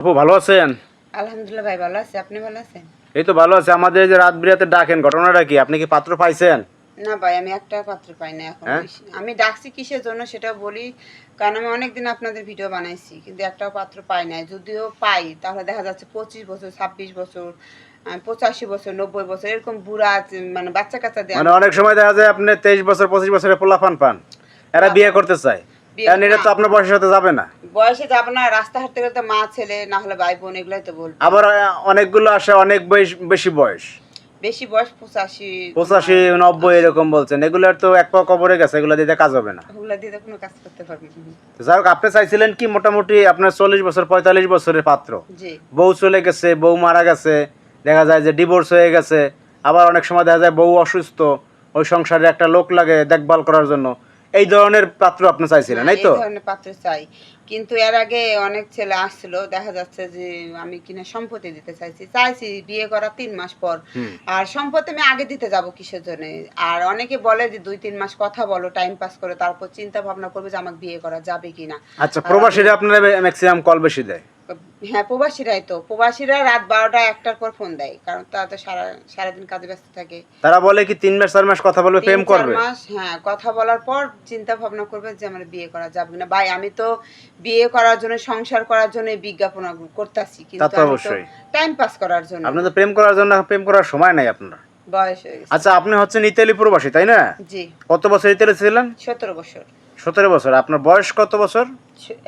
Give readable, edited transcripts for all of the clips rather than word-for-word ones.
আপু ভালো আছেন? আলহামদুলিল্লাহ ভাই ভালো আছি। আপনি ভালো আছেন? এই তো ভালো আছে। আমাদের যে রাত বিরাতে ডাকেন, ঘটনাটা কি? আপনি কি পাত্র পাইছেন? না ভাই, আমি একটা পাত্র পাই না এখন। হ্যাঁ, আমি ডাকছি কিসের জন্য সেটা বলি, কারণ আমি অনেকদিন আপনাদের ভিডিও বানাইছি কিন্তু একটাও পাত্র পাই নাই। যদিও পাই তাহলে দেখা যাচ্ছে 25 বছর, 26 বছর, 85 বছর, 90 বছর এরকম বুড়া মানে বাচ্চা কাচ্চা দিয়ে মানে অনেক সময় দেখা যায় আপনি 23 বছর 25 বছরের পোলাপান পান, এরা বিয়ে করতে চায়, কারণ এটা তো আপনার বয়সের সাথে যাবে না। বয়সে যাবো না, রাস্তা হাঁটতে গেলে মা ছেলে না হলে ভাই বোন এগুলাই তো বলবো। আবার অনেকগুলো আসে অনেক বেশি বয়স, বেশি বয়স 85, 85 90 এরকম বলছেন। এগুলোর তো এক পা কবরে গেছে, এগুলো দিতে কাজ হবে না। ওগুলা দিয়ে তো কোনো কাজ করতে পারবো না। যাই হোক, আপনি চাইছিলেন কি মোটামুটি আপনার 40 বছর 45 বছরের পাত্র। জি। বউ চলে গেছে, বউ মারা গেছে, দেখা যায় যে ডিভোর্স হয়ে গেছে। আবার অনেক সময় দেখা যায় বউ অসুস্থ, ওই সংসারে একটা লোক লাগে দেখভাল করার জন্য। এই ধরনের পাত্র আপনি চাইছিলেন, এই তো? এই ধরনের পাত্র চাই, কিন্তু এর আগে অনেক ছেলে আসছিল, দেখা যাচ্ছে যে আমি কিনা সম্পত্তি দিতে চাইছি বিয়ে করা 3 মাস পর। আর সম্পত্তি আমি আগে দিতে যাব কিসের জন্য? আর অনেকে বলে যে 2-3 মাস কথা বলো, টাইম পাস করে, তারপর চিন্তা ভাবনা করবে যে আমাকে বিয়ে করা যাবে কিনা। আচ্ছা, প্রবাসীরা আপনারা ম্যাক্সিমাম কল বেশি দেয়? হ্যাঁ, প্রবাসীরা রাত 12টা-1টার পর ফোন দেয়, কারণ তারা তো সারাদিন কাজে ব্যস্ত থাকে। তারা বলে কি 3 মাস 4 মাস কথা বলবে, প্রেম করবে। 3-4 মাস, হ্যাঁ, কথা বলার পর চিন্তা ভাবনা করবে যে আমার বিয়ে করা যাবে না। ভাই, আমি তো বিয়ে করার জন্য, সংসার করার জন্য বিজ্ঞাপন করতেছি, কিন্তু তা তো আমি তো অবশ্যই টাইম পাস করার জন্য। আপনি তো প্রেম করার জন্য, প্রেম করার সময় নাই আপনার। বয়স হয়ে গেছে। আচ্ছা, আপনি হচ্ছেন ইতালি প্রবাসী, তাই না? জি। কত বছর ইতালি ছিলেন? 17 বছর। 17 বছর। আপনার বয়স কত বছর?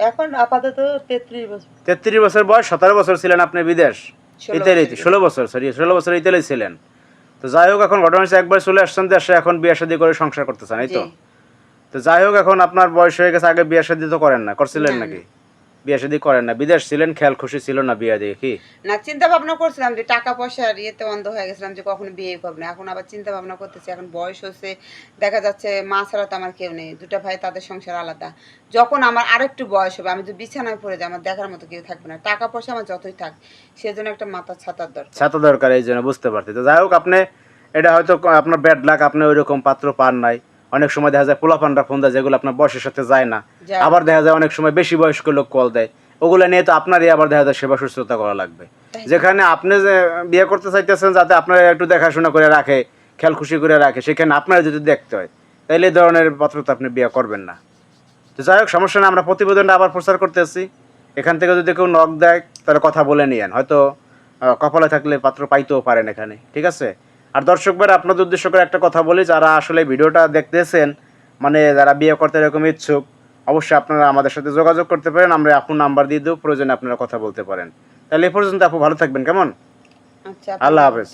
এখন আপাতত 33 বছর। 33 বছর বয়স, 17 বছর ছিলেন আপনি বিদেশ, 16 ইতালিতে। বছর। 16 বছর, সরি, 16 বছর ইতালি ছিলেন। তো যাই হোক, এখন ঘটনা হচ্ছে একবার চলে আসছেন দেশে, এখন বিয়ে শাদী করে সংসার করতেছেন, এই তো? জি। তো যাই হোক, এখন আপনার বয়স হয়ে গেছে, আগে বিয়ে শাদী তো করেন না, করছিলেন না, নাকি? বিয়ে শাদী করেন না, বিদেশ ছিলেন, খেয়াল খুশি ছিল না বিয়ে দিয়ে কি? না, চিন্তা ভাবনা করছিলাম যে টাকা পয়সার ইয়েতে অন্ধ হয়ে গেছিলাম যে কখনো বিয়ে করবো না। এখন আবার চিন্তা ভাবনা করতেছি, এখন বয়স হচ্ছে, দেখা যাচ্ছে মা ছাড়া তো আমার কেউ নেই, 2টা ভাই, তাদের সংসার আলাদা। যখন আমার আরেকটু বয়স হবে, আমি যদি বিছানায় পড়ে যাই, আমার দেখার মতো কেউ থাকবে না। টাকা পয়সা আমার যতই থাক, সেজন্য একটা মাথার ছাতার দরকার। ছাতা দরকার, এই জন্য বুঝতে পারছি। তো যাই হোক, আপনি এটা হয়তো আপনার ব্যাড লাক, আপনি ওই রকম পাত্র পান নাই। অনেক সময় দেখা যায় পোলাপানরা ফোন দেয় যেগুলো আপনার বয়সের সাথে যায় না। আবার দেখা যায় অনেক সময় বেশি বয়স্ক লোক কল দেয়, ওগুলো নিয়ে তো আপনারই আবার দেখা যায় সেবা শুশ্রূষা করা লাগবে। যেখানে আপনি যে বিয়ে করতে চাইতেছেন, যাতে আপনারা একটু দেখাশোনা করে রাখে, খেয়াল খুশি করে রাখে, সেখানে আপনারা যদি দেখতে হয়, তাহলে এই ধরনের পাত্র তো আপনি বিয়ে করবেন না। তো যাই হোক, সমস্যা না, আমরা প্রতিবেদনটা আবার প্রচার করতেছি। এখান থেকে যদি কেউ নক দেয়, তাহলে কথা বলে নিয়েন, হয়তো কপালে থাকলে পাত্র পাইতেও পারেন এখানে, ঠিক আছে? আর দর্শক ভাইরা, আপনাদের উদ্দেশ্য করে একটা কথা বলি, যারা আসলে ভিডিওটা দেখতেছেন, মানে যারা বিয়ে করতে এরকম ইচ্ছুক, অবশ্যই আপনারা আমাদের সাথে যোগাযোগ করতে পারেন। আমরা আপুর নাম্বার দিয়ে দেবো, প্রয়োজনে আপনারা কথা বলতে পারেন। তাহলে এ পর্যন্ত আপু ভালো থাকবেন, কেমন? আচ্ছা, আল্লাহ হাফেজ।